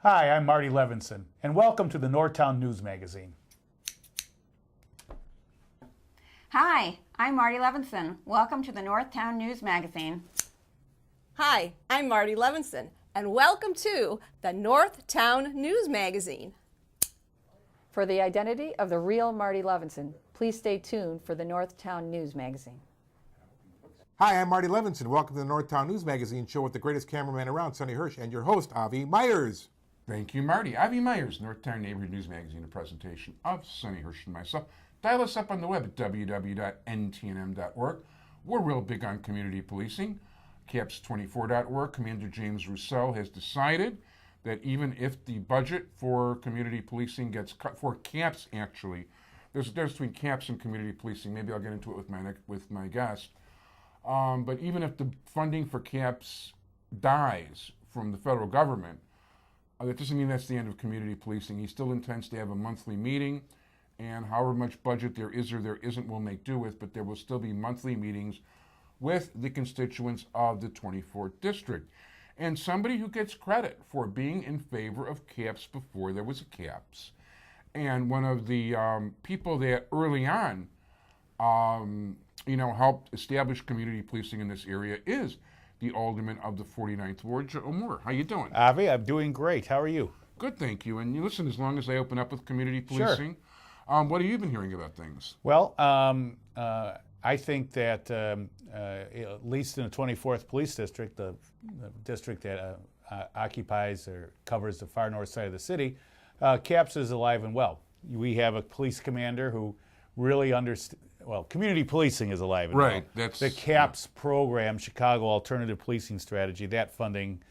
Hi, I'm Marty Levinson, and welcome to the Northtown News Magazine. Hi, I'm Marty Levinson. Welcome to the Northtown News Magazine. Hi, I'm Marty Levinson, and welcome to the Northtown News Magazine. For the identity of the real Marty Levinson, please stay tuned for the Northtown News Magazine. Hi, I'm Marty Levinson. Welcome to the Northtown News Magazine show with the greatest cameraman around, Sonny Hirsch, and your host, Avi Myers. Thank you, Marty. Avi Myers, Northtown Neighborhood News Magazine, a presentation of Sonny Hirsch and myself. Dial us up on the web at www.ntnm.org. We're real big on community policing. Caps24.org, Commander James Rousseau has decided that even if the budget for community policing gets cut, for CAPS actually, there's a difference between CAPS and community policing. Maybe I'll get into it with my guest. But even if the funding for CAPS dies from the federal government, that doesn't mean that's the end of community policing. He still intends to have a monthly meeting, and however much budget there is or there isn't, we'll make do with, but there will still be monthly meetings with the constituents of the 24th District. And somebody who gets credit for being in favor of CAPS before there was a CAPS, and one of the people that early on helped establish community policing in this area is the Alderman of the 49th Ward, Joe Moore. How you doing? Avi, I'm doing great. How are you? Good, thank you. And you listen, as long as I open up with community policing, what have you been hearing about things? Well, I think that at least in the 24th Police District, the district that occupies or covers the far north side of the city, CAPS is alive and well. We have a police commander who really understands. Well, community policing is alive and well. Right. That's the CAPS program, Chicago Alternative Policing Strategy. That funding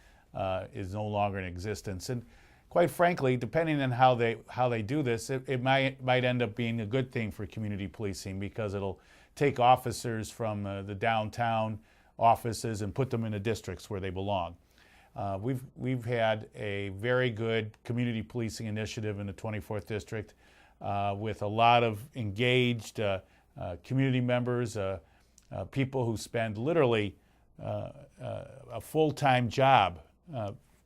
is no longer in existence, and quite frankly, depending on how they do this, it might end up being a good thing for community policing because it'll take officers from the downtown offices and put them in the districts where they belong. We've had a very good community policing initiative in the 24th District with a lot of engaged community members, people who spend literally a full-time job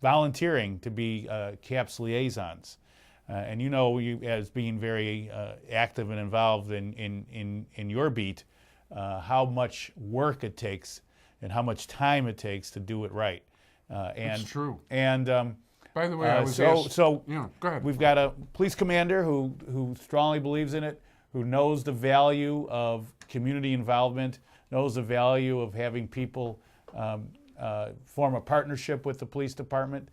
volunteering to be CAPS liaisons. And you as being very active and involved in your beat, how much work it takes and how much time it takes to do it right. That's true. And by the way, I was go ahead. We've got a police commander who strongly believes in it, who knows the value of community involvement, knows the value of having people form a partnership with the police department,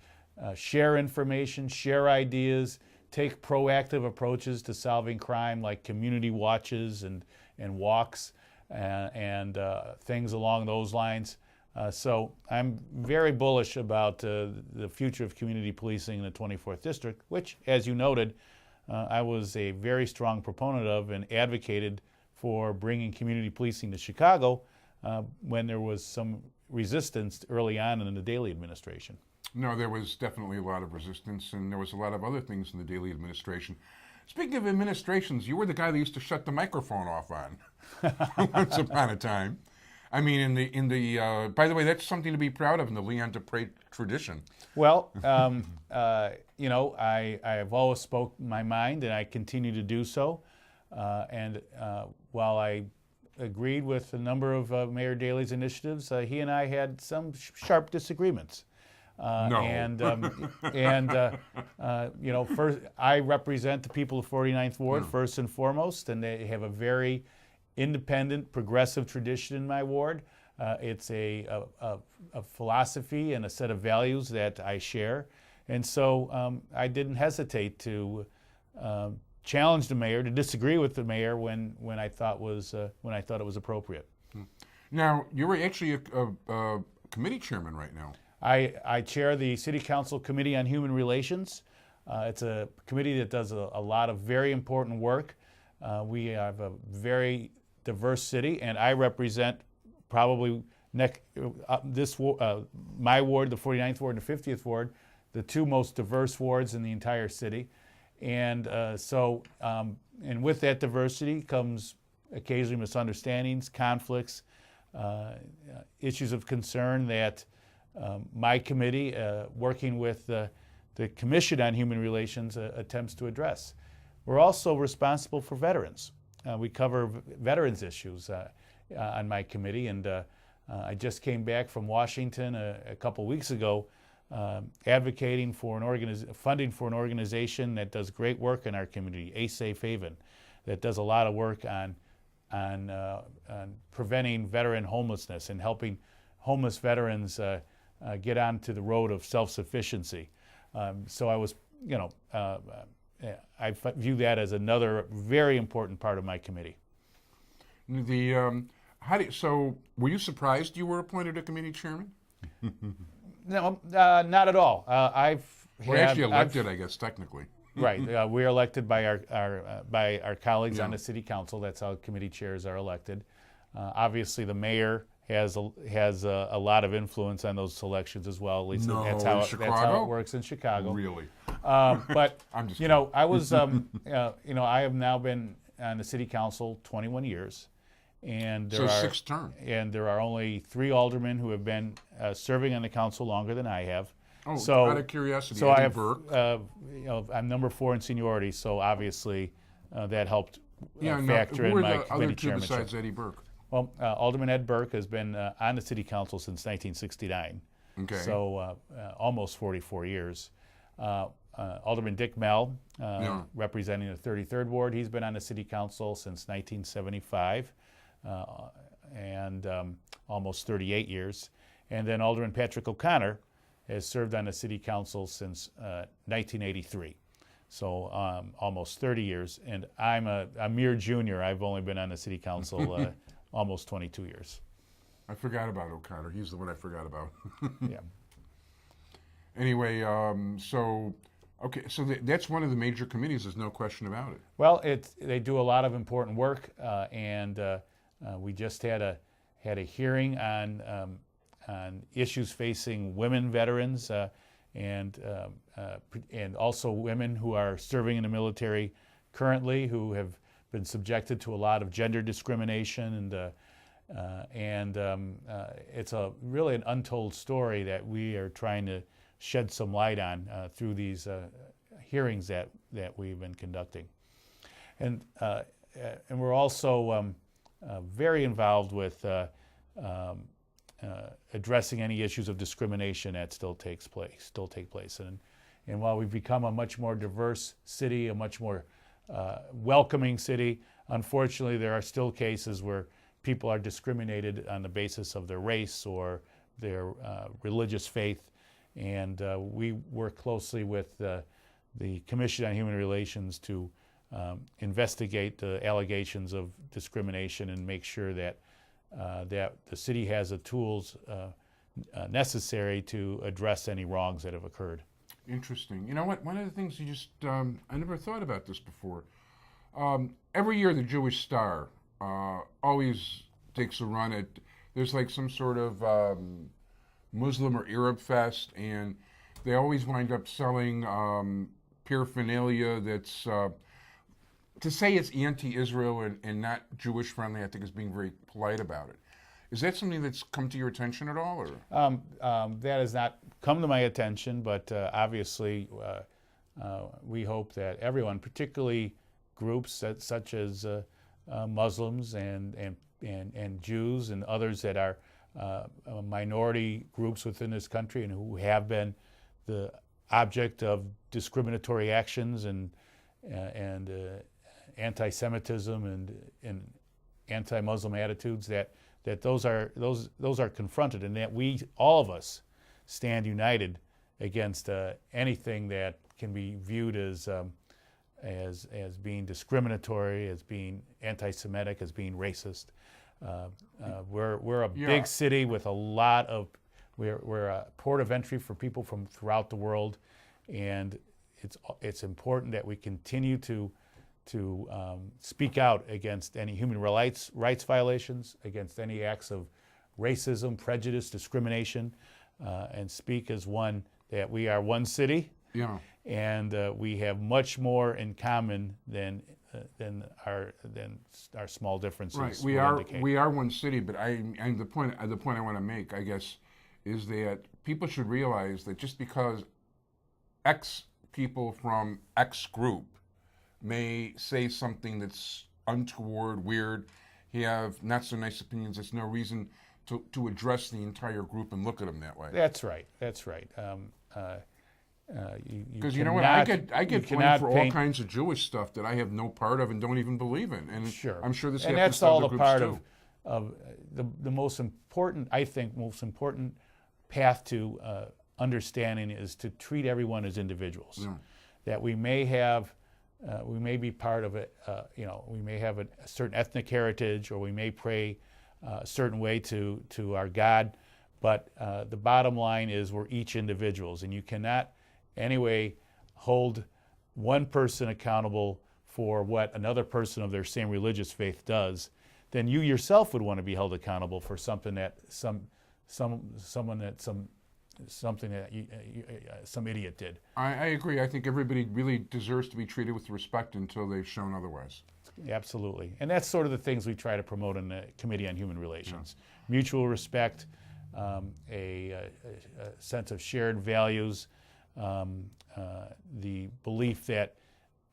share information, share ideas, take proactive approaches to solving crime like community watches and walks and things along those lines. So I'm very bullish about the future of community policing in the 24th District, which, as you noted, I was a very strong proponent of and advocated for bringing community policing to Chicago when there was some resistance early on in the Daley administration. No, there was definitely a lot of resistance, and there was a lot of other things in the Daley administration. Speaking of administrations, you were the guy that used to shut the microphone off on once upon a time. I mean, by the way, that's something to be proud of in the Leon Dupre tradition. Well, I've always spoke my mind, and I continue to do so. And while I agreed with a number of Mayor Daley's initiatives, he and I had some sharp disagreements. First, I represent the people of 49th Ward first and foremost, and they have a very independent, progressive tradition in my ward. It's a philosophy and a set of values that I share, and so I didn't hesitate to challenge the mayor, to disagree with the mayor when I thought it was appropriate. Now, you're actually a committee chairman right now. I chair the City Council Committee on Human Relations. It's a committee that does a lot of very important work. We have a very diverse city, and I represent probably my ward, the 49th Ward and the 50th Ward, the two most diverse wards in the entire city. And and with that diversity comes occasionally misunderstandings, conflicts, issues of concern that my committee, working with the the Commission on Human Relations attempts to address. We're also responsible for veterans. We cover veterans issues on my committee, and I just came back from Washington a couple weeks ago advocating for funding for an organization that does great work in our community, A Safe Haven, that does a lot of work on preventing veteran homelessness and helping homeless veterans get onto the road of self-sufficiency. So I was, I view that as another very important part of my committee. So were you surprised you were appointed a committee chairman? No, not at all. Actually elected, I guess, technically. Right. We're elected by our colleagues on the city council. That's how committee chairs are elected. Obviously, the mayor has a lot of influence on those selections as well. At least that's how it works in Chicago. Really? But I'm just I was I have now been on the city council 21 years, and sixth term. And there are only 3 aldermen who have been serving on the council longer than I have. Oh, so, out of curiosity, so Eddie I have, Burke. I'm number 4 in seniority, so obviously that helped factor who in are my the committee other two chairmanship. besides Eddie Burke? Well, Alderman Ed Burke has been on the city council since 1969, Okay. so almost 44 years. Alderman Dick Mell, representing the 33rd Ward, he's been on the city council since 1975, and almost 38 years. And then Alderman Patrick O'Connor has served on the city council since 1983. So almost 30 years, and I'm a mere junior. I've only been on the city council almost 22 years. I forgot about O'Connor. He's the one I forgot about. Yeah. Anyway, so that's one of the major committees. There's no question about it. Well, they do a lot of important work, and we just had a hearing on issues facing women veterans. And also women who are serving in the military currently, who have been subjected to a lot of gender discrimination, and it's really an untold story that we are trying to shed some light on through these hearings that we've been conducting, and we're also very involved with addressing any issues of discrimination that still take place. And while we've become a much more diverse city, a much more welcoming city, unfortunately there are still cases where people are discriminated on the basis of their race or their religious faith. And we work closely with the Commission on Human Relations to investigate the allegations of discrimination and make sure that the city has the tools necessary to address any wrongs that have occurred. Interesting. You know what? One of the things I never thought about this before. Every year the Jewish Star always takes a run at, there's like some sort of Muslim or Arab fest, and they always wind up selling paraphernalia that's, to say it's anti-Israel and not Jewish friendly, I think is being very polite about it. Is that something that's come to your attention at all? Or? That has not come to my attention, but obviously we hope that everyone, particularly groups such as Muslims and Jews and others that are minority groups within this country and who have been the object of discriminatory actions and anti-Semitism and anti-Muslim attitudes, that those are confronted, and that we, all of us, stand united against anything that can be viewed as being discriminatory, as being anti-Semitic, as being racist. We're a big city with a lot of, we're a port of entry for people from throughout the world, and it's important that we continue to speak out against any human rights violations, against any acts of racism, prejudice, discrimination, and speak as one, that we are one city, and we have much more in common than our small differences. Right, we are one city, but the point I want to make, I guess, is that people should realize that just because X people from X group may say something that's untoward, weird, have not so nice opinions, there's no reason to address the entire group and look at them that way. That's right. That's right. Because you know what, I get blamed for all kinds of Jewish stuff that I have no part of and don't even believe in, and Sure. I'm sure this and happens that's to all other the groups part too. of the most important, I think, most important path to understanding is to treat everyone as individuals. Yeah. That we may have, we may be part of it. We may have a certain ethnic heritage, or we may pray a certain way to our God, but the bottom line is we're each individuals, and you cannot anyway hold one person accountable for what another person of their same religious faith does. Then you yourself would want to be held accountable for something that some idiot did. I agree. I think everybody really deserves to be treated with respect until they've shown otherwise. Absolutely. And that's sort of the things we try to promote in the Committee on Human Relations. Mutual respect, a sense of shared values, the belief that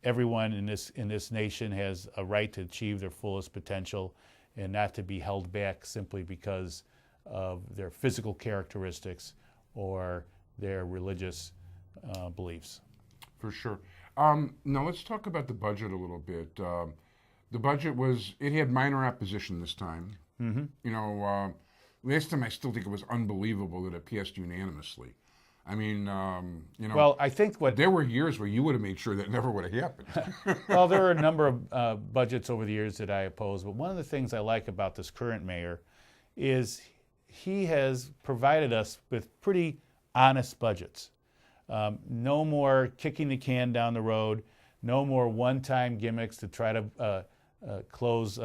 everyone in this nation has a right to achieve their fullest potential and not to be held back simply because of their physical characteristics or their religious beliefs. For sure. Now let's talk about the budget a little bit. The budget had minor opposition this time. Mm-hmm. You know, last time I still think it was unbelievable that it passed unanimously. I mean, Well, I think there were years where you would have made sure that never would have happened. Well, there are a number of budgets over the years that I oppose, but one of the things I like about this current mayor is he has provided us with pretty honest budgets. No more kicking the can down the road, no more one-time gimmicks to try to close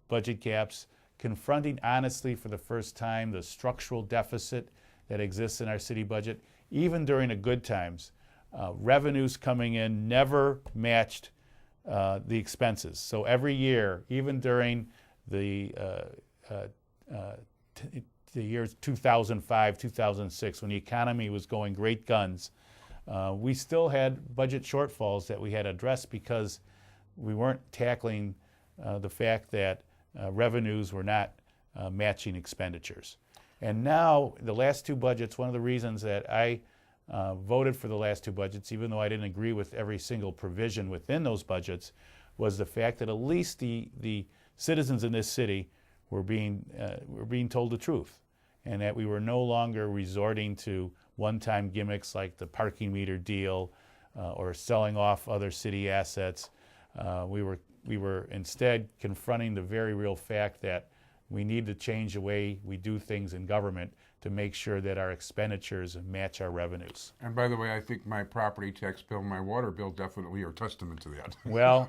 budget gaps, confronting honestly for the first time the structural deficit that exists in our city budget. Even during the good times, revenues coming in never matched the expenses. So every year, even during the years 2005, 2006, when the economy was going great guns, we still had budget shortfalls that we had to address because we weren't tackling the fact that revenues were not matching expenditures. And now, the last two budgets, one of the reasons that I voted for the last two budgets, even though I didn't agree with every single provision within those budgets, was the fact that at least the citizens in this city were being told the truth, and that we were no longer resorting to one-time gimmicks like the parking meter deal or selling off other city assets. We were instead confronting the very real fact that we need to change the way we do things in government to make sure that our expenditures match our revenues. And by the way, I think my property tax bill and my water bill definitely are testament to that. Well,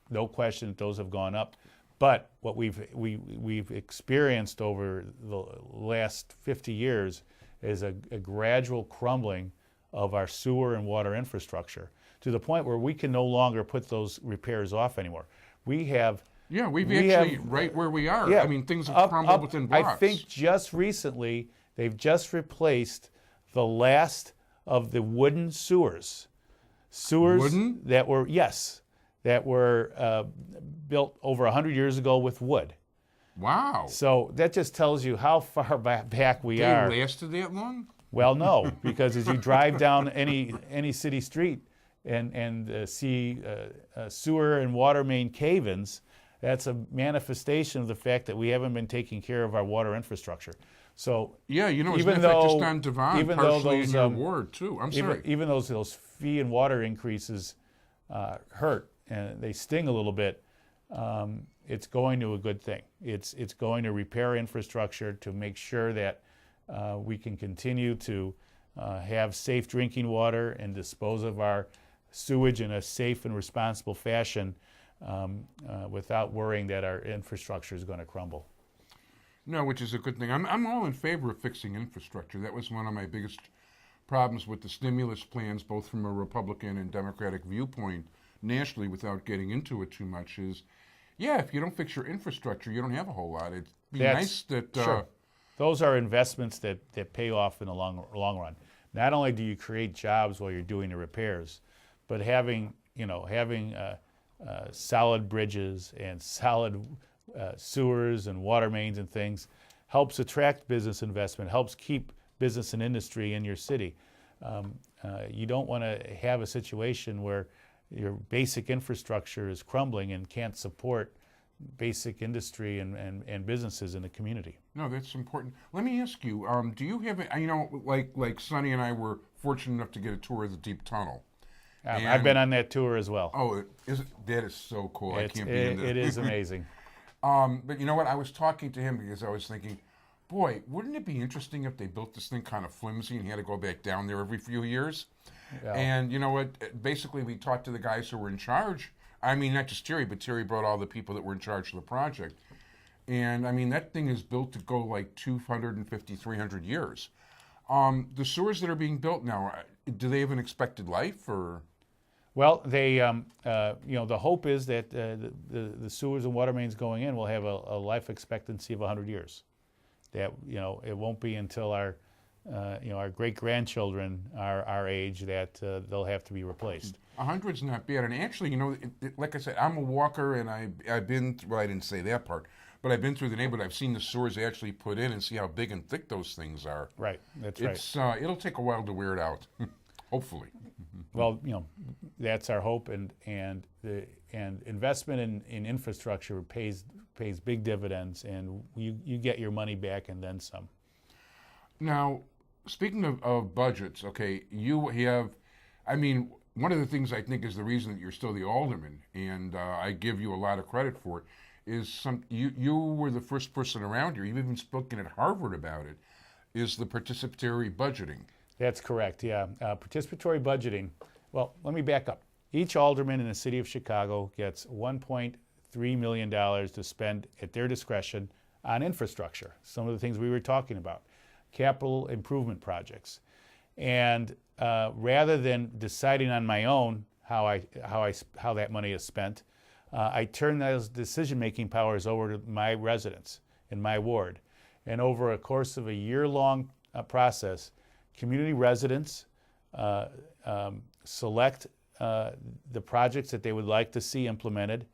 no question, those have gone up. But what we've experienced over the last 50 years is a gradual crumbling of our sewer and water infrastructure to the point where we can no longer put those repairs off anymore. We've right where we are. Yeah, I mean, things have crumbled within blocks. I think just recently they've just replaced the last of the wooden sewers. Wooden? that were built over 100 years ago with wood. Wow. So that just tells you how far back we are. They lasted that long? Well, no, because as you drive down any city street and see sewer and water main cave-ins, that's a manifestation of the fact that we haven't been taking care of our water infrastructure. So yeah, you know, even isn't though that just on Devon, even partially though those, in your ward too. I'm sorry. even those fee and water increases hurt and they sting a little bit, it's going to a good thing. It's going to repair infrastructure to make sure that we can continue to have safe drinking water and dispose of our sewage in a safe and responsible fashion without worrying that our infrastructure is going to crumble. No, which is a good thing. I'm all in favor of fixing infrastructure. That was one of my biggest problems with the stimulus plans, both from a Republican and Democratic viewpoint nationally, without getting into it too much, is, yeah, if you don't fix your infrastructure, you don't have a whole lot. It'd be nice that sure. those are investments that pay off in the long run. Not only do you create jobs while you're doing the repairs, but having solid bridges and solid sewers and water mains and things helps attract business investment, helps keep business and industry in your city. You don't want to have a situation where your basic infrastructure is crumbling and can't support basic industry and businesses in the community. No, that's important. Let me ask you, do you have, like Sonny and I were fortunate enough to get a tour of the Deep Tunnel. I've been on that tour as well. Oh, that is so cool. I can't be in there. It is amazing. But you know what? I was talking to him because I was thinking, boy, wouldn't it be interesting if they built this thing kind of flimsy and he had to go back down there every few years? Yeah. And you know what? Basically, we talked to the guys who were in charge. I mean, not just Terry, but Terry brought all the people that were in charge of the project. And I mean, that thing is built to go like 250, 300 years. The sewers that are being built now, do they have an expected life or? Well, they, the hope is that the sewers and water mains going in will have a life expectancy of 100 years. That, it won't be until our great-grandchildren are our age that they'll have to be replaced. 100's not bad. And actually, like I said, I'm a walker, and I've been, well, I didn't say that part, but I've been through the neighborhood. I've seen the sewers actually put in and see how big and thick those things are. Right, that's right. It'll take a while to wear it out, hopefully. Well, that's our hope, and investment in infrastructure pays big dividends, and you get your money back and then some. Now, speaking of budgets, okay, you have, one of the things I think is the reason that you're still the alderman, and I give you a lot of credit for it, is you were the first person around here, you've even spoken at Harvard about it, is the participatory budgeting. That's correct, yeah. Participatory budgeting, well, let me back up. Each alderman in the city of Chicago gets $1.3 million to spend at their discretion on infrastructure, some of the things we were talking about, capital improvement projects. And rather than deciding on my own how that money is spent, I turn those decision-making powers over to my residents in my ward. And over a course of a year-long process, community residents select the projects that they would like to see implemented.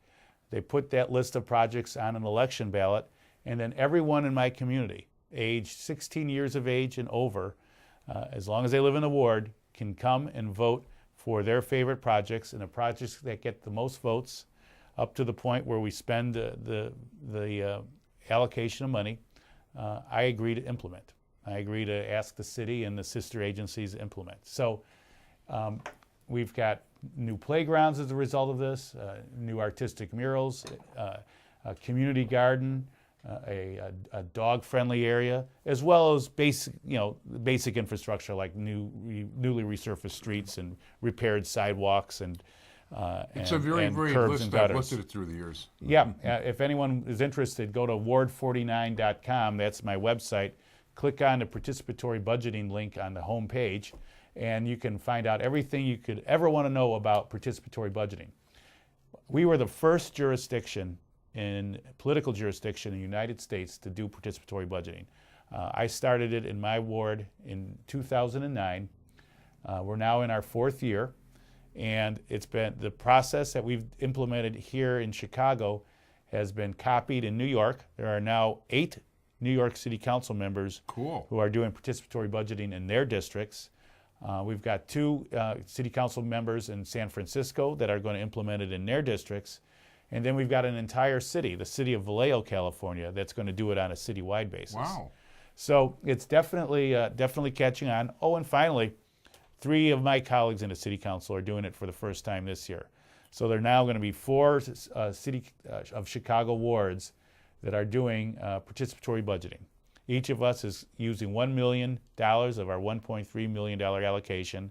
They put that list of projects on an election ballot, and then everyone in my community, age 16 years of age and over, as long as they live in the ward, can come and vote for their favorite projects, and the projects that get the most votes up to the point where we spend the allocation of money, I agree to implement. I agree to ask the city and the sister agencies to implement. So we've got new playgrounds as a result of this, new artistic murals, a community garden, a dog-friendly area, as well as basic infrastructure like newly resurfaced streets and repaired sidewalks and it's a very list. I've looked at it through the years. Yeah, if anyone is interested, go to ward49.com. That's my website. Click on the participatory budgeting link on the home page, and you can find out everything you could ever want to know about participatory budgeting. We were the first political jurisdiction in the United States to do participatory budgeting. I started it in my ward in 2009. We're now in our fourth year, and it's been the process that we've implemented here in Chicago has been copied in New York. There are now 8 New York City Council members who are doing participatory budgeting in their districts. We've got 2 City Council members in San Francisco that are going to implement it in their districts. And then we've got an entire city, the city of Vallejo, California, that's going to do it on a citywide basis. Wow. So it's definitely catching on. Oh, and finally, 3 of my colleagues in the City Council are doing it for the first time this year. So there are now going to be 4 City of Chicago wards that are doing participatory budgeting. Each of us is using $1 million of our $1.3 million allocation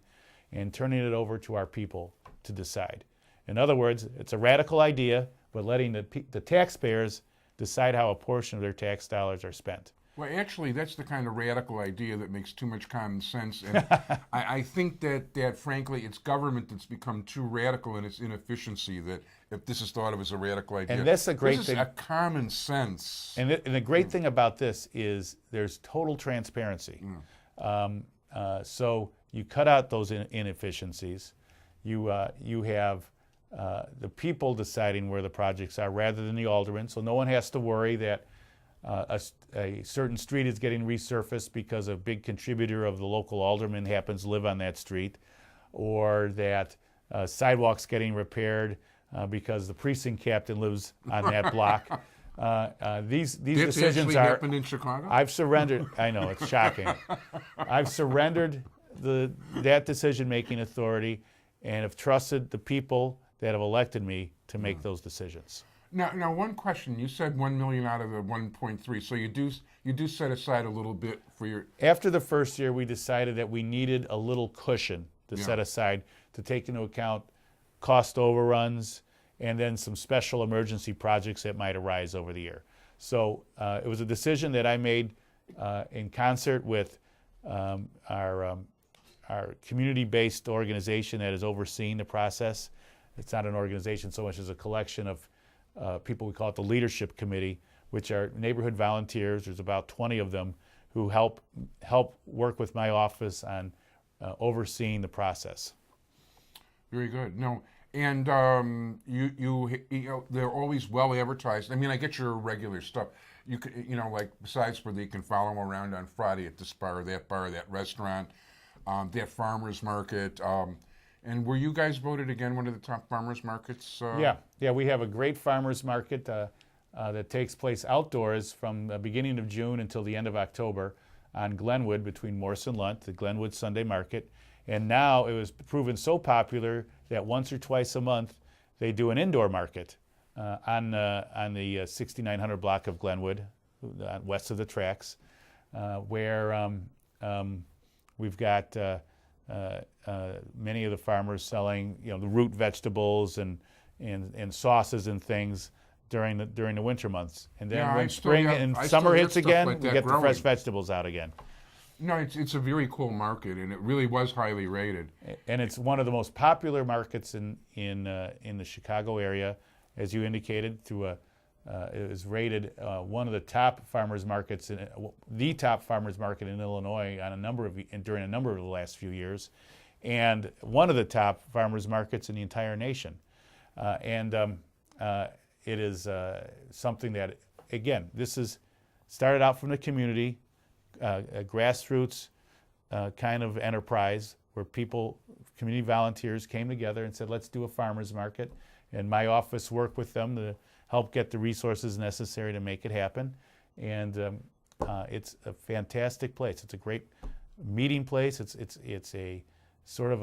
and turning it over to our people to decide. In other words, it's a radical idea, but letting the taxpayers decide how a portion of their tax dollars are spent. Well, actually, that's the kind of radical idea that makes too much common sense. And I think that, frankly, it's government that's become too radical in its inefficiency that if this is thought of as a radical idea. And that's the great this thing. is a common sense. And the great thing about this is there's total transparency. So you cut out those inefficiencies. You have the people deciding where the projects are rather than the aldermen. So no one has to worry that a certain street is getting resurfaced because a big contributor of the local alderman happens to live on that street, or that sidewalks getting repaired because the precinct captain lives on that block. These decisions are. Happened in Chicago? I've surrendered. I know, it's shocking. I've surrendered that decision-making authority and have trusted the people that have elected me to make those decisions. Now, one question. You said $1 million out of the 1.3, so you do set aside a little bit for your. After the first year, we decided that we needed a little cushion to set aside to take into account cost overruns and then some special emergency projects that might arise over the year. So it was a decision that I made in concert with our community-based organization that is overseeing the process. It's not an organization so much as a collection of people. We call it the Leadership Committee, which are neighborhood volunteers. There's about 20 of them who help work with my office on overseeing the process. Very good. No, and you know, they're always well advertised. I mean, I get your regular stuff. You could, like besides where they can follow them around on Friday at this bar, that restaurant, that farmers market. And were you guys voted again one of the top farmers markets? Yeah, we have a great farmers market that takes place outdoors from the beginning of June until the end of October on Glenwood between Morse and Lunt, the Glenwood Sunday Market. And now it was proven so popular that once or twice a month they do an indoor market on the 6900 block of Glenwood, west of the tracks, where we've got many of the farmers selling, the root vegetables and sauces and things during the winter months. And then when spring and summer hits again, we get the fresh vegetables out again. No, it's a very cool market, and it really was highly rated. And it's one of the most popular markets in the Chicago area, as you indicated. It was rated one of the top farmers markets, the top farmers market in Illinois during a number of the last few years, and one of the top farmers markets in the entire nation. It is something that, again, this is started out from the community, a grassroots kind of enterprise where community volunteers came together and said, let's do a farmers market. And my office worked with them to help get the resources necessary to make it happen. And it's a fantastic place. It's a great meeting place. It's a sort of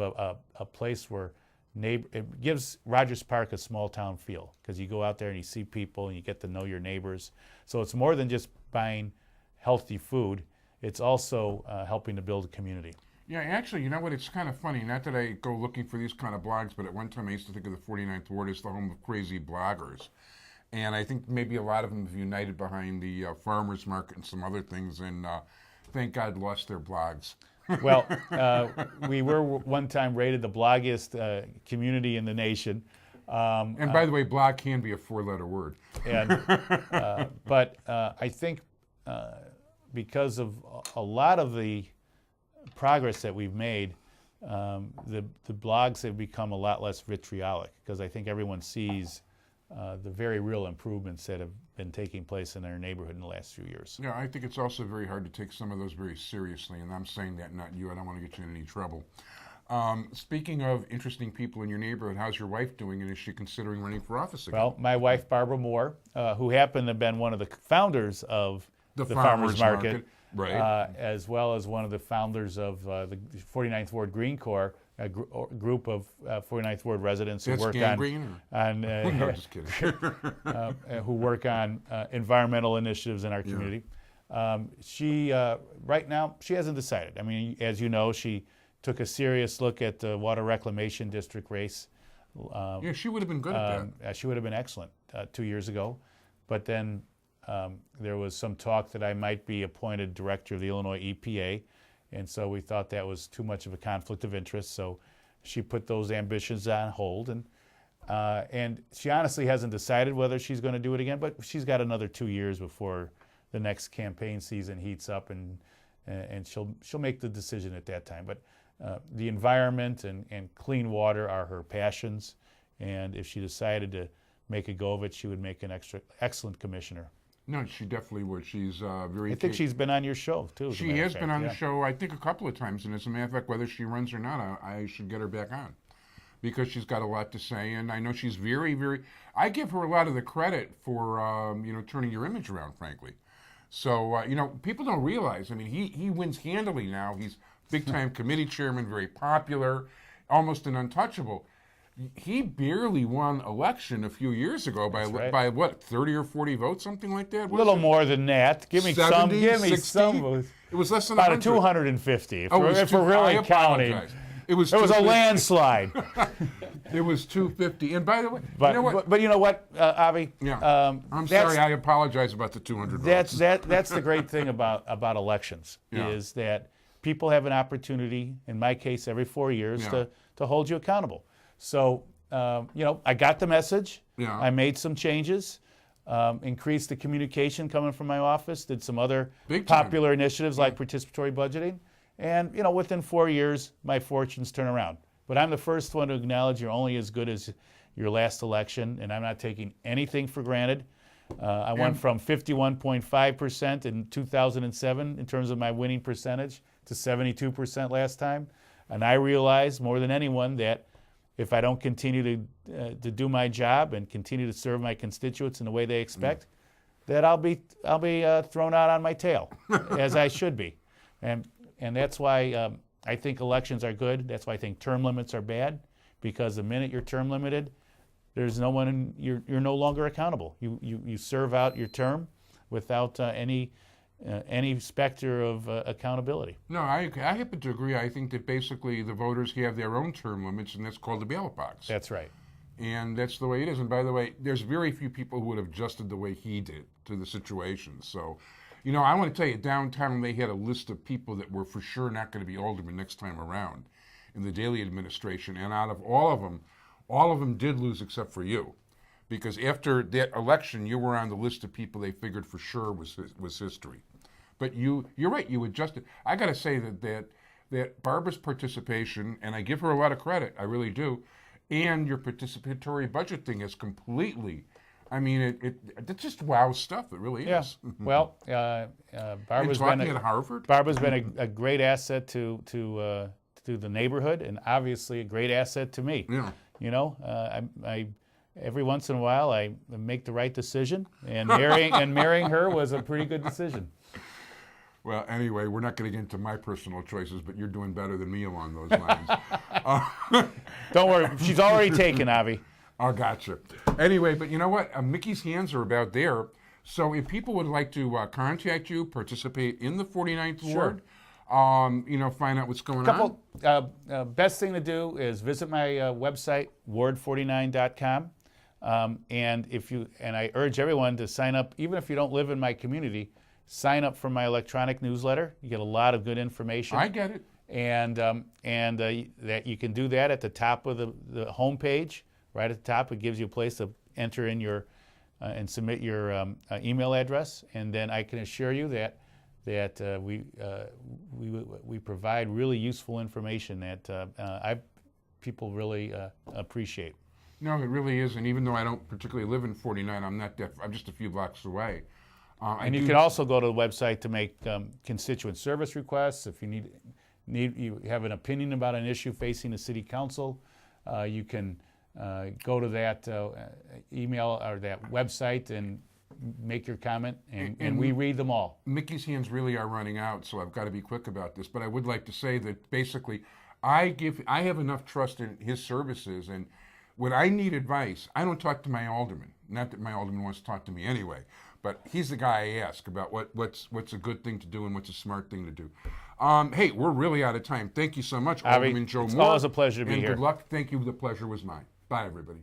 a place where it gives Rogers Park a small town feel, because you go out there and you see people and you get to know your neighbors. So it's more than just buying healthy food. It's also helping to build a community. Yeah, actually, you know what? It's kind of funny. Not that I go looking for these kind of blogs, but at one time I used to think of the 49th Ward as the home of crazy bloggers. And I think maybe a lot of them have united behind the farmers market and some other things, and thank God lost their blogs. Well, we were one time rated the bloggiest community in the nation. And by the way, blog can be a 4-letter word. But I think because of a lot of the progress that we've made, the blogs have become a lot less vitriolic, because I think everyone sees the very real improvements that have been taking place in their neighborhood in the last few years. Yeah, I think it's also very hard to take some of those very seriously, and I'm saying that, not you. I don't want to get you in any trouble. Speaking of interesting people in your neighborhood, how's your wife doing, and is she considering running for office again? Well, my wife, Barbara Moore, who happened to have been one of the founders of the Farmers Market. Right. As well as one of the founders of the 49th Ward Green Corps, a group of 49th Ward residents who work on no, just kidding. who work on environmental initiatives in our community. She right now, she hasn't decided. I mean, as you know, she took a serious look at the Water Reclamation District race. Yeah, she would have been good at that. She would have been excellent 2 years ago, but then there was some talk that I might be appointed director of the Illinois EPA, and so we thought that was too much of a conflict of interest. So she put those ambitions on hold, and she honestly hasn't decided whether she's going to do it again. But she's got another 2 years before the next campaign season heats up, and she'll make the decision at that time. But the environment and clean water are her passions, and if she decided to make a go of it, she would make an excellent commissioner. No, she definitely would. She's very. I think she's been on your show too. She has been on the show, I think, a couple of times, and as a matter of fact, whether she runs or not, I should get her back on, because she's got a lot to say, and I know she's very, very. I give her a lot of the credit for turning your image around, frankly. So people don't realize. I mean, he wins handily now. He's big-time committee chairman, very popular, almost an untouchable. He barely won election a few years ago by what, 30 or 40 votes, something like that? A little more than that. Give me 70, some. Give me 60? some. It was less than About 100. 250. If I we're really counting. apologize. It was a 250. landslide. It was 250. And by the way, But you know what? But you know what, Avi? Yeah. I'm sorry. I apologize about the 200 votes. That's the great thing about elections, Yeah. is that people have an opportunity, in my case every 4 years, Yeah. to hold you accountable. So I got the message. Yeah. I made some changes, increased the communication coming from my office, did some other Big time. popular initiatives like participatory budgeting, and within 4 years my fortunes turn around. But I'm the first one to acknowledge you're only as good as your last election, and I'm not taking anything for granted. I went from 51.5% in 2007 in terms of my winning percentage to 72% last time, and I realized more than anyone that if I don't continue to do my job and continue to serve my constituents in the way they expect, that I'll be thrown out on my tail, as I should be, and that's why I think elections are good. That's why I think term limits are bad, because the minute you're term limited, there's no one. You're no longer accountable. You serve out your term without any specter of accountability. No, I happen to agree. I think that basically the voters have their own term limits, and that's called the ballot box. That's right. And that's the way it is. And by the way, there's very few people who would have adjusted the way he did to the situation. So, I want to tell you, downtown they had a list of people that were for sure not going to be aldermen next time around in the Daley administration. And out of all of them did lose except for you. Because after that election, you were on the list of people they figured for sure was history. But you're right, you adjusted. I got to say that Barbara's participation, and I give her a lot of credit, I really do, and your participatory budget thing is completely, I mean, it's just wow stuff. It really Yeah. is. Well, Barbara's talking at Harvard? Barbara's been a great asset to the neighborhood, and obviously a great asset to me. Yeah. I every once in a while I make the right decision, and marrying her was a pretty good decision. Well, anyway, we're not going to get into my personal choices, but you're doing better than me along those lines. Don't worry, she's already taken, Avi. Oh, gotcha. Anyway, but you know what? Mickey's hands are about there. So if people would like to contact you, participate in the 49th Ward, find out what's going on. Best thing to do is visit my website, ward49.com. And I urge everyone to sign up, even if you don't live in my community. Sign up for my electronic newsletter. You get a lot of good information. I get it. And that you can do that at the top of the homepage. Right at the top, it gives you a place to enter in your and submit your email address. And then I can assure you that we provide really useful information that people really appreciate. No, it really is. And even though I don't particularly live in 49, I'm just a few blocks away. And you can also go to the website to make constituent service requests. If you you have an opinion about an issue facing the city council, you can go to that email or that website and make your comment, and we read them all. Mickey's hands really are running out, so I've got to be quick about this. But I would like to say that basically, I have enough trust in his services, and when I need advice, I don't talk to my alderman. Not that my alderman wants to talk to me anyway. But he's the guy I ask about what's a good thing to do and what's a smart thing to do. Hey, we're really out of time. Thank you so much, Avi, Alderman Joe it's Moore. always a pleasure to be and here. Good luck. Thank you. The pleasure was mine. Bye, everybody.